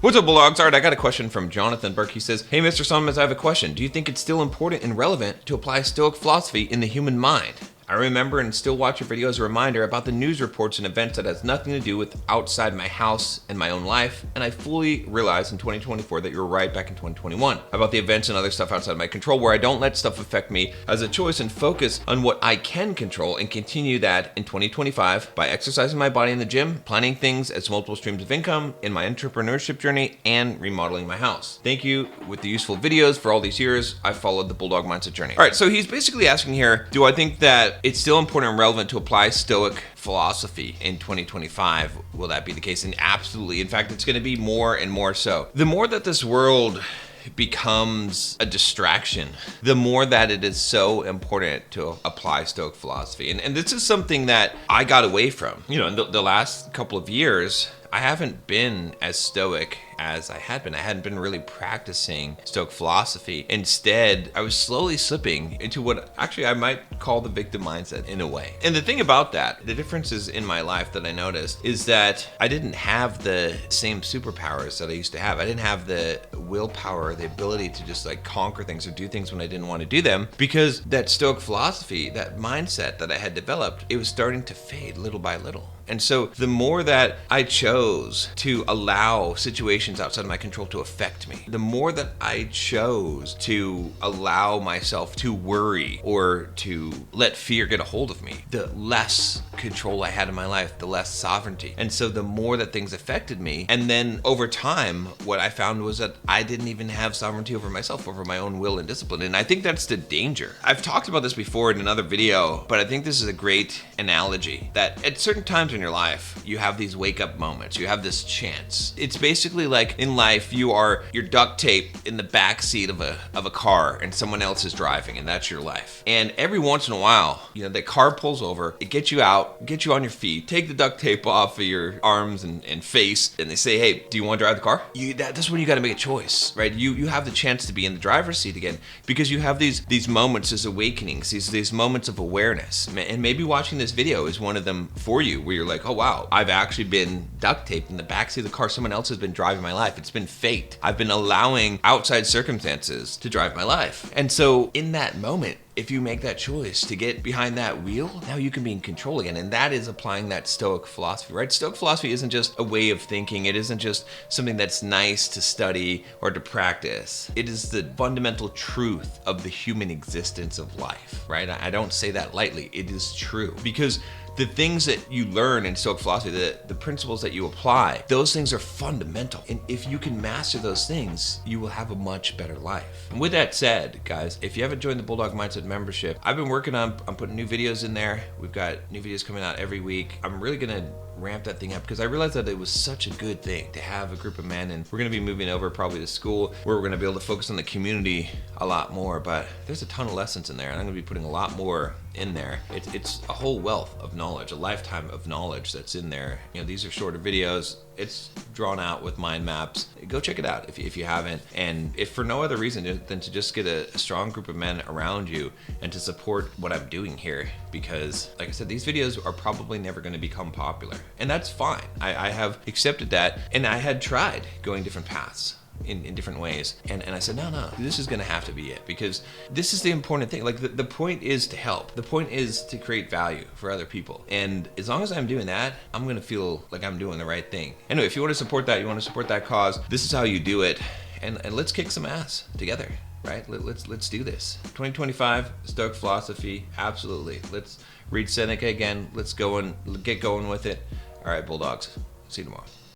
What's up, Bulldogs? All right, I got a question from Jonathan Burke. He says, hey, Mr. Solomons, I have a question. Do you think it's still important and relevant to apply Stoic philosophy in the human mind? I remember and still watch your video as a reminder about the news reports and events that has nothing to do with outside my house and my own life, and I fully realized in 2024 that you were right back in 2021 about the events and other stuff outside my control, where I don't let stuff affect me as a choice and focus on what I can control, and continue that in 2025 by exercising my body in the gym, planning things as multiple streams of income in my entrepreneurship journey, and remodeling my house. Thank you with the useful videos for all these years. I followed the Bulldog mindset journey. All right, so he's basically asking here, do I think that it's still important and relevant to apply Stoic philosophy in 2025? Will that be the case? And absolutely. In fact, it's going to be more and more so. The more that this world becomes a distraction, the more that it is so important to apply Stoic philosophy. And this is something that I got away from. You know, in the last couple of years, I haven't been as stoic as I had been. I hadn't been really practicing Stoic philosophy. Instead, I was slowly slipping into what actually I might call the victim mindset in a way. And the thing about that, the differences in my life that I noticed is that I didn't have the same superpowers that I used to have. I didn't have the willpower, the ability to just like conquer things or do things when I didn't want to do them, because that Stoic philosophy, that mindset that I had developed, it was starting to fade little by little. And so the more that I chose to allow situations outside of my control to affect me, the more that I chose to allow myself to worry or to let fear get a hold of me, the less control I had in my life, the less sovereignty. And so the more that things affected me, and then over time, what I found was that I didn't even have sovereignty over myself, over my own will and discipline. And I think that's the danger. I've talked about this before in another video, but I think this is a great analogy that at certain times in your life, you have these wake up moments, you have this chance. It's basically like in life, you're duct taped in the back seat of a car and someone else is driving, and that's your life. And every once in a while, you know, the car pulls over, it gets you out, get you on your feet, take the duct tape off of your arms and face, and they say, hey, do you want to drive the car? That's when you got to make a choice, right? You have the chance to be in the driver's seat again, because you have these moments, these awakenings, these moments of awareness. And maybe watching this video is one of them for you, where you're like, oh wow, I've actually been duct taped in the backseat of the car. Someone else has been driving my life. It's been fate. I've been allowing outside circumstances to drive my life. And so in that moment, if you make that choice to get behind that wheel, now you can be in control again. And that is applying that Stoic philosophy, right? Stoic philosophy isn't just a way of thinking. It isn't just something that's nice to study or to practice. It is the fundamental truth of the human existence of life, right? I don't say that lightly. It is true, because the things that you learn in Stoic philosophy, the principles that you apply, those things are fundamental. And if you can master those things, you will have a much better life. And with that said, guys, if you haven't joined the Bulldog Mindset membership, I've been working on putting new videos in there. We've got new videos coming out every week. I'm really gonna ramp that thing up, because I realized that it was such a good thing to have a group of men, and we're gonna be moving over probably to school where we're gonna be able to focus on the community a lot more. But there's a ton of lessons in there, and I'm gonna be putting a lot more in there. It's a whole wealth of knowledge, a lifetime of knowledge that's in there. You know, these are shorter videos. It's drawn out with mind maps. Go check it out if you haven't. And if for no other reason than to just get a strong group of men around you and to support what I'm doing here. Because like I said, these videos are probably never going to become popular. And that's fine. I have accepted that. And I had tried going different paths in different ways. And I said, no, this is gonna have to be it, because this is the important thing. Like the point is to help. The point is to create value for other people. And as long as I'm doing that, I'm gonna feel like I'm doing the right thing. Anyway, if you want to support that, you want to support that cause, this is how you do it. And let's kick some ass together, right? Let's do this. 2025, Stoic philosophy, absolutely. Let's read Seneca again. Let's go and get going with it. All right, Bulldogs. See you tomorrow.